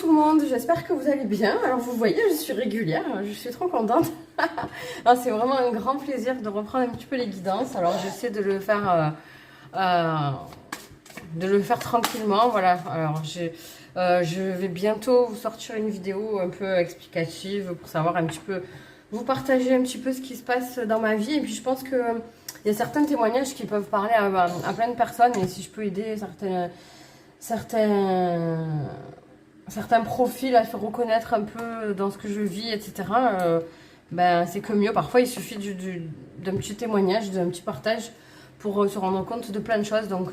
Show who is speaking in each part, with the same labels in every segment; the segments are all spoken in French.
Speaker 1: tout le monde, j'espère que vous allez bien. Alors vous voyez, je suis régulière, je suis trop contente. C'est vraiment un grand plaisir de reprendre un petit peu les guidances. Alors j'essaie de le faire tranquillement. Voilà, alors je vais bientôt vous sortir une vidéo un peu explicative pour savoir un petit peu, vous partager un petit peu ce qui se passe dans ma vie. Et puis je pense que il y a certains témoignages qui peuvent parler à plein de personnes, et si je peux aider certains profils à se reconnaître un peu dans ce que je vis, etc., ben, c'est que mieux. Parfois, il suffit d'un petit témoignage, d'un petit partage pour se rendre compte de plein de choses. Donc,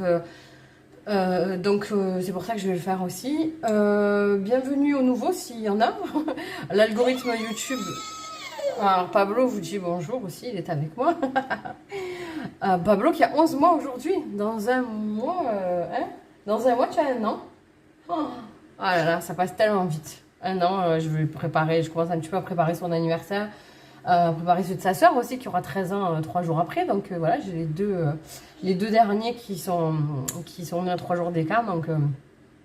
Speaker 1: c'est pour ça que je vais le faire aussi. Bienvenue aux nouveaux, s'il y en a. L'algorithme YouTube. Alors, Pablo vous dit bonjour aussi, il est avec moi. Pablo qui a 11 mois aujourd'hui. Dans un mois, dans un mois, tu as un an. Oh là là, ça passe tellement vite. Un an, je vais préparer, je commence un petit peu à préparer son anniversaire. Préparer celui de sa soeur aussi, qui aura 13 ans 3 jours après. Donc voilà, j'ai les deux derniers qui sont nés à 3 jours d'écart. Donc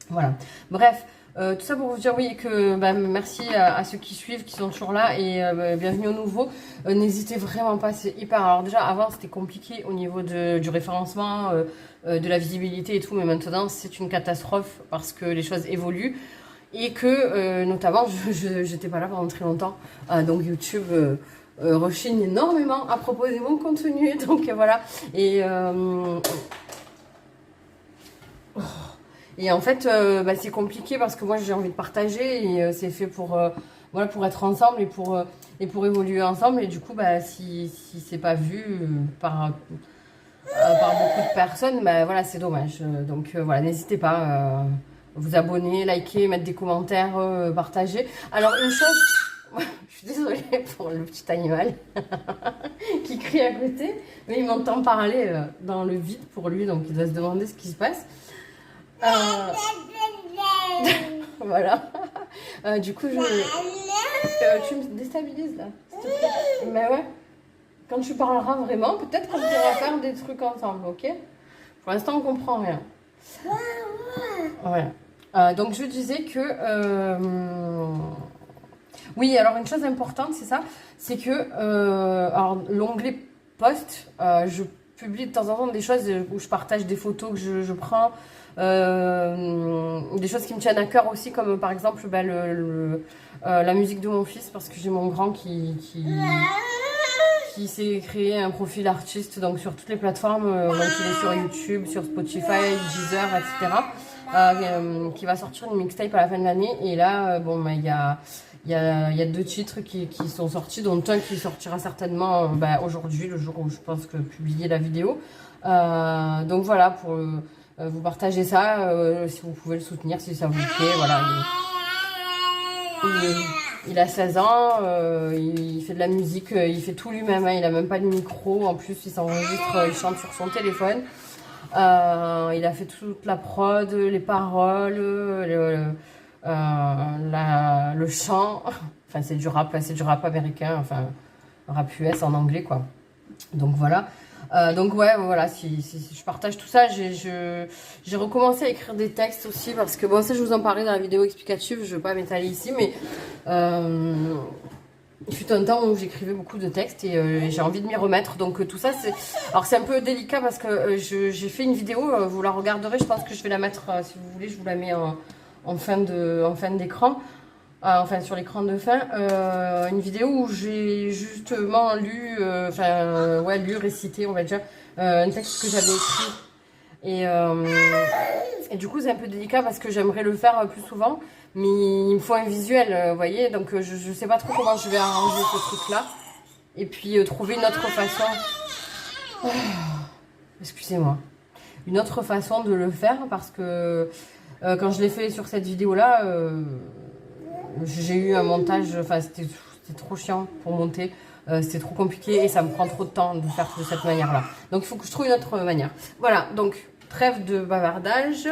Speaker 1: voilà. Bref. Tout ça pour vous dire oui que merci à ceux qui suivent, qui sont toujours là, et bienvenue aux nouveaux. N'hésitez vraiment pas, c'est hyper. Alors déjà avant c'était compliqué au niveau du référencement, de la visibilité et tout, mais maintenant c'est une catastrophe parce que les choses évoluent et que notamment j'étais pas là pendant très longtemps, donc YouTube rechigne énormément à proposer mon contenu, donc voilà. Et en fait, c'est compliqué parce que moi j'ai envie de partager, et c'est fait pour être ensemble et pour évoluer ensemble. Et du coup, si c'est pas vu par beaucoup de personnes, voilà, c'est dommage. Donc voilà, n'hésitez pas à vous abonner, liker, mettre des commentaires, partager. Alors une chose, je suis désolée pour le petit animal qui crie à côté, mais il m'entend parler dans le vide pour lui, donc il doit se demander ce qui se passe. Voilà. Du coup, tu me déstabilises là, s'il te plaît. Mais ouais, quand tu parleras vraiment, peut-être qu'on pourra faire des trucs ensemble, ok? Pour l'instant, on comprend rien. Voilà. Donc, je disais que... Oui, alors une chose importante, c'est ça, c'est que alors l'onglet post, je publie de temps en temps des choses où je partage des photos que je prends, des choses qui me tiennent à cœur aussi, comme par exemple la musique de mon fils, parce que j'ai mon grand qui s'est créé un profil artiste donc sur toutes les plateformes, donc il est sur YouTube, sur Spotify, Deezer, etc., qui va sortir une mixtape à la fin de l'année. Et là il y a 2 titres qui sont sortis, dont un qui sortira certainement aujourd'hui, le jour où je pense que publier la vidéo. Donc voilà, pour vous partager ça, si vous pouvez le soutenir, si ça vous plaît. Voilà. Il a 16 ans, il fait de la musique, il fait tout lui-même, il a même pas de micro, en plus il s'enregistre, il chante sur son téléphone. Il a fait toute la prod, les paroles, le chant, enfin c'est du rap américain, enfin rap US en anglais quoi. Donc voilà. Donc ouais, voilà, si je partage tout ça, j'ai recommencé à écrire des textes aussi, parce que bon, ça je vous en parlais dans la vidéo explicative, je vais pas m'étaler ici, mais il fut un temps où j'écrivais beaucoup de textes, et j'ai envie de m'y remettre. Donc tout ça, c'est un peu délicat parce que j'ai fait une vidéo, vous la regarderez, je pense que je vais la mettre, si vous voulez, je vous la mets en fin d'écran. Enfin sur l'écran de fin, une vidéo où j'ai justement récité, on va dire, un texte que j'avais écrit. Et du coup c'est un peu délicat parce que j'aimerais le faire plus souvent, mais il me faut un visuel, vous voyez, donc je sais pas trop comment je vais arranger ce truc là, et puis trouver une autre façon, excusez-moi, une autre façon de le faire, parce que quand je l'ai fait sur cette vidéo là, j'ai eu un montage, enfin c'était trop chiant pour monter, c'était trop compliqué et ça me prend trop de temps de faire de cette manière là. Donc il faut que je trouve une autre manière. Voilà, donc trêve de bavardage.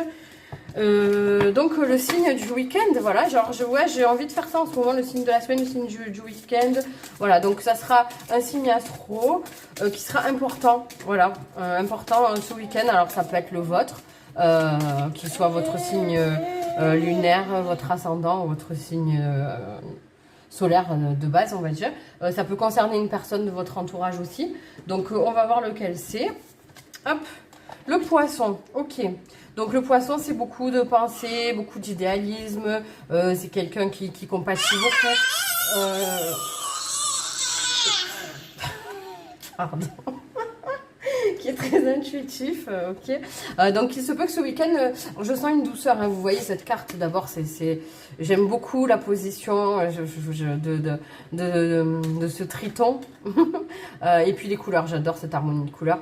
Speaker 1: Donc le signe du week-end, voilà, genre j'ai envie de faire ça en ce moment, le signe de la semaine, le signe du week-end. Voilà, donc ça sera un signe astro qui sera important, voilà, important ce week-end. Alors ça peut être le vôtre, qui soit votre signe lunaire, votre ascendant, votre signe solaire de base, on va dire. Ça peut concerner une personne de votre entourage aussi. Donc, on va voir lequel c'est. Hop, le poisson, ok. Donc, le poisson, c'est beaucoup de pensées, beaucoup d'idéalisme. C'est quelqu'un qui compatit beaucoup. Pardon. Qui est très intuitif, ok. Donc il se peut que ce week-end, je sens une douceur, hein. Vous voyez cette carte, d'abord, j'aime beaucoup la position de ce triton. Et puis les couleurs, j'adore cette harmonie de couleurs.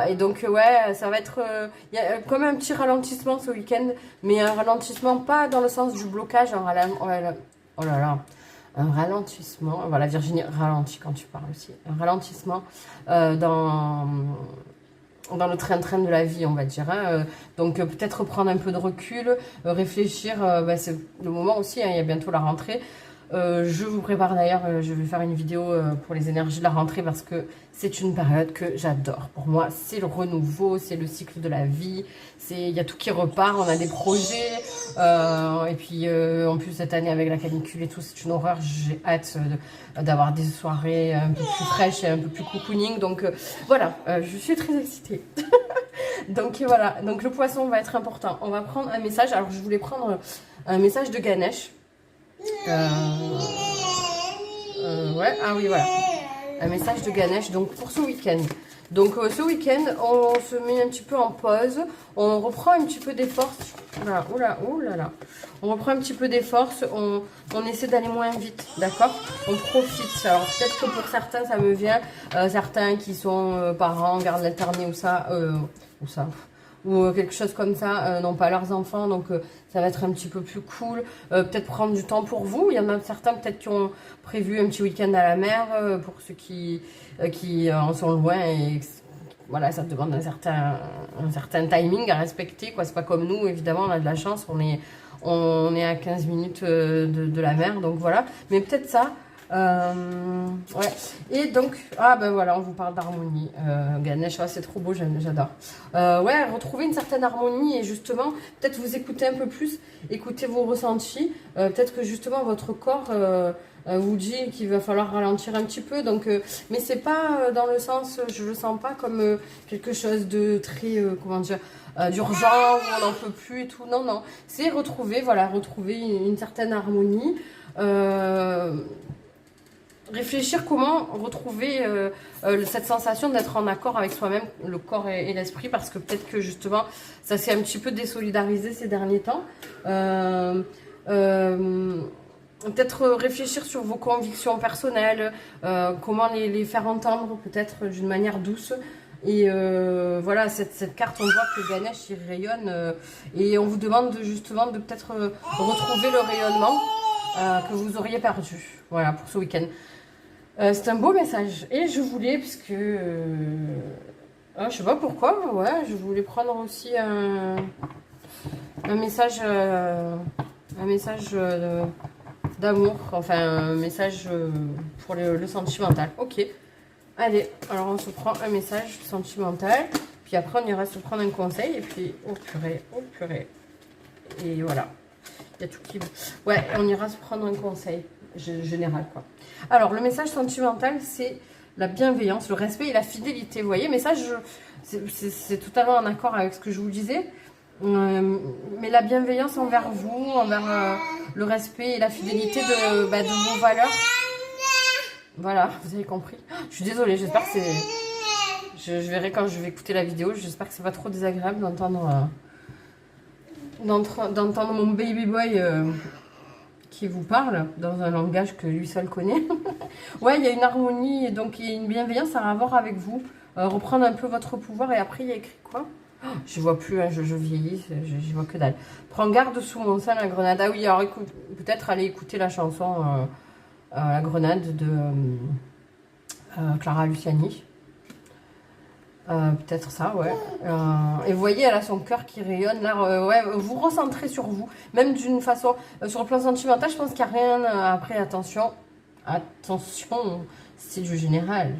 Speaker 1: Et donc ouais, ça va être, y a comme un petit ralentissement ce week-end, mais un ralentissement pas dans le sens du blocage, oh là là. Un ralentissement, voilà, Virginie ralentit quand tu parles aussi, un ralentissement dans le train-train de la vie, on va dire. Hein. Donc peut-être prendre un peu de recul, réfléchir, c'est le moment aussi, hein, il y a bientôt la rentrée. Je vous prépare d'ailleurs, je vais faire une vidéo pour les énergies de la rentrée parce que c'est une période que j'adore. Pour moi, c'est le renouveau, c'est le cycle de la vie, il y a tout qui repart, on a des projets. Et puis en plus cette année avec la canicule et tout, c'est une horreur. J'ai hâte d'avoir des soirées un peu plus fraîches et un peu plus cocooning. Donc voilà, je suis très excitée. Donc voilà, donc le poisson va être important. On va prendre un message. Alors je voulais prendre un message de Ganesh. Ouais, ah oui, voilà. Un message de Ganesh, donc pour ce week-end. Donc ce week-end, on se met un petit peu en pause. On reprend un petit peu des forces. Oula. On reprend un petit peu des forces. On essaie d'aller moins vite, d'accord? On profite. Alors peut-être que pour certains, ça me vient. Certains qui sont parents, garde alternée ou quelque chose comme ça, n'ont pas leurs enfants, donc ça va être un petit peu plus cool. Peut-être prendre du temps pour vous. Il y en a certains peut-être qui ont prévu un petit week-end à la mer, pour ceux qui en sont loin et voilà, ça demande un certain timing à respecter, quoi. C'est pas comme nous, évidemment, on a de la chance, on est à 15 minutes de la mer, donc voilà. Mais peut-être ça. Ouais, et donc ben voilà, on vous parle d'harmonie. Ganesh, c'est trop beau, j'adore. Ouais, retrouver une certaine harmonie et justement peut-être vous écouter un peu plus, écouter vos ressentis. Peut-être que justement votre corps vous dit qu'il va falloir ralentir un petit peu, donc mais c'est pas dans le sens, je le sens pas comme quelque chose de très comment dire, d'urgent, où on n'en peut plus et tout. Non, c'est retrouver une certaine harmonie. Réfléchir comment retrouver cette sensation d'être en accord avec soi-même, le corps et l'esprit, parce que peut-être que justement ça s'est un petit peu désolidarisé ces derniers temps. Peut-être réfléchir sur vos convictions personnelles, comment les faire entendre peut-être d'une manière douce. Et voilà, cette carte, on voit que Ganesh il rayonne et on vous demande justement de peut-être retrouver le rayonnement que vous auriez perdu. Voilà, pour ce week-end. C'est un beau message. Et je voulais, puisque... je sais pas pourquoi, ouais, je voulais prendre aussi un message... un message d'amour, enfin un message pour le sentimental. Ok. Allez, alors on se prend un message sentimental. Puis après, on ira se prendre un conseil. Et puis, oh purée. Et voilà. Il y a tout qui... Ouais, on ira se prendre un conseil général, quoi. Alors, le message sentimental, c'est la bienveillance, le respect et la fidélité. Vous voyez, mais ça, c'est totalement en accord avec ce que je vous disais. Mais la bienveillance envers vous, envers le respect et la fidélité de vos valeurs. Voilà, vous avez compris. Je suis désolée, j'espère que c'est... Je verrai quand je vais écouter la vidéo. J'espère que c'est pas trop désagréable d'entendre... d'entendre mon baby boy qui vous parle dans un langage que lui seul connaît. Ouais, il y a une harmonie, donc il y a une bienveillance à avoir avec vous. Reprendre un peu votre pouvoir. Et après, il y a écrit quoi? Je vois plus, hein, je vieillis, je vois que dalle. Prends garde sous mon sein, la grenade. Ah oui, alors peut-être aller écouter la chanson La grenade de Clara Luciani. Peut-être ça, ouais. Et vous voyez, elle a son cœur qui rayonne. Là, ouais, vous recentrez sur vous. Même d'une façon... sur le plan sentimental, je pense qu'il n'y a rien... après, attention, c'est du général.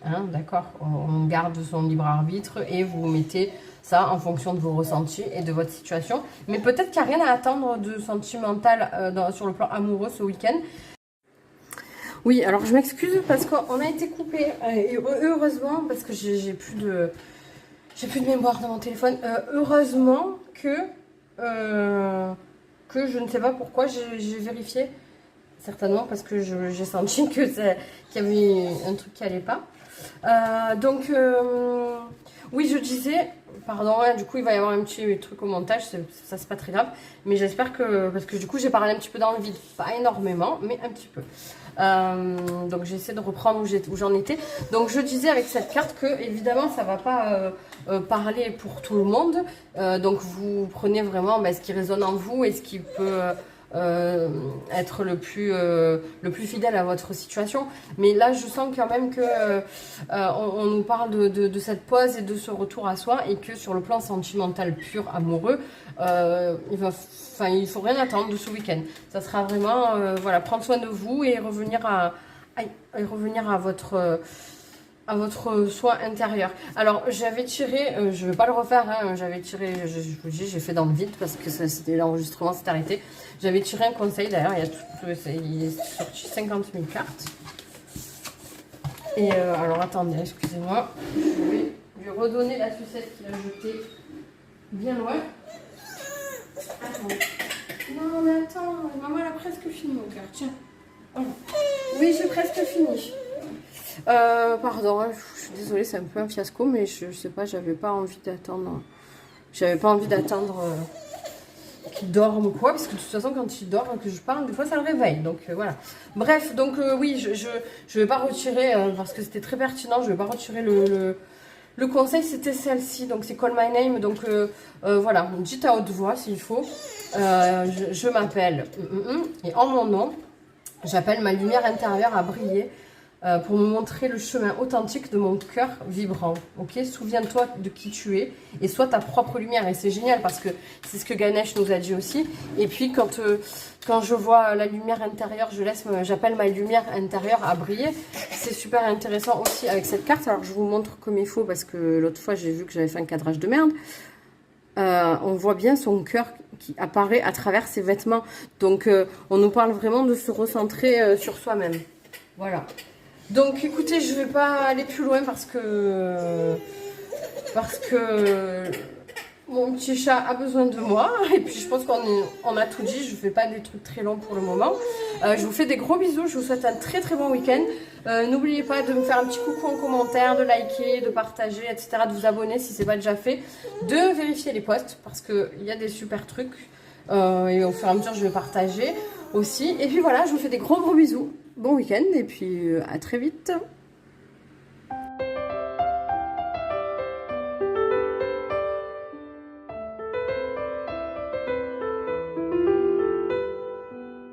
Speaker 1: Hein, d'accord, on garde son libre arbitre et vous vous mettez ça en fonction de vos ressentis et de votre situation. Mais peut-être qu'il n'y a rien à attendre de sentimental sur le plan amoureux ce week-end. Oui, alors je m'excuse parce qu'on a été coupé, et heureusement, parce que j'ai plus de mémoire dans mon téléphone, heureusement que je ne sais pas pourquoi j'ai vérifié, certainement parce que j'ai senti qu'il y avait un truc qui allait pas. Oui, je disais, pardon, du coup il va y avoir un petit truc au montage, ça c'est pas très grave, mais j'espère que, parce que du coup j'ai parlé un petit peu dans le vide, pas énormément, mais un petit peu. Donc j'essaie de reprendre où j'en étais. Donc je disais avec cette carte que évidemment ça va pas parler pour tout le monde. Donc vous prenez vraiment ce qui résonne en vous et ce qui peut être le plus fidèle à votre situation. Mais là je sens quand même que on nous parle de cette pause et de ce retour à soi, et que sur le plan sentimental pur, amoureux, il faut rien attendre de ce week-end. Ça sera vraiment voilà, prendre soin de vous et revenir à votre soi intérieur. Alors j'avais tiré, je ne vais pas le refaire, hein, j'avais tiré, je vous dis, j'ai fait dans le vide parce que l'enregistrement s'est arrêté. J'avais tiré un conseil, d'ailleurs, il est sorti 50 000 cartes. Et alors attendez, excusez-moi, je vais lui redonner la sucette qu'il a jetée bien loin. Attends. Non mais attends, maman elle a presque fini mon cœur, tiens. Voilà. Oui, j'ai presque fini. Pardon, je suis désolée, c'est un peu un fiasco, mais je sais pas, j'avais pas envie d'attendre. Qu'il dorme ou quoi, parce que de toute façon quand il dort, que je parle, des fois ça le réveille, donc voilà. Bref, donc oui, je vais pas retirer, parce que c'était très pertinent, je vais pas retirer le conseil, c'était celle-ci, donc c'est Call My Name, donc voilà, dites à haute voix s'il faut, je m'appelle, et en mon nom, j'appelle ma lumière intérieure à briller, pour me montrer le chemin authentique de mon cœur vibrant. Ok, souviens-toi de qui tu es et sois ta propre lumière. Et c'est génial parce que c'est ce que Ganesh nous a dit aussi. Et puis quand je vois la lumière intérieure, j'appelle ma lumière intérieure à briller. C'est super intéressant aussi avec cette carte. Alors je vous montre comme il faut parce que l'autre fois j'ai vu que j'avais fait un cadrage de merde. On voit bien son cœur qui apparaît à travers ses vêtements. Donc on nous parle vraiment de se recentrer sur soi-même. Voilà. Donc écoutez, je ne vais pas aller plus loin parce que mon petit chat a besoin de moi. Et puis je pense qu'on a tout dit, je ne fais pas des trucs très longs pour le moment. Je vous fais des gros bisous, je vous souhaite un très très bon week-end. N'oubliez pas de me faire un petit coucou en commentaire, de liker, de partager, etc. De vous abonner si ce n'est pas déjà fait. De vérifier les posts parce qu'il y a des super trucs. Et au fur et à mesure je vais partager aussi. Et puis voilà, je vous fais des gros bisous. Bon week-end et puis à très vite.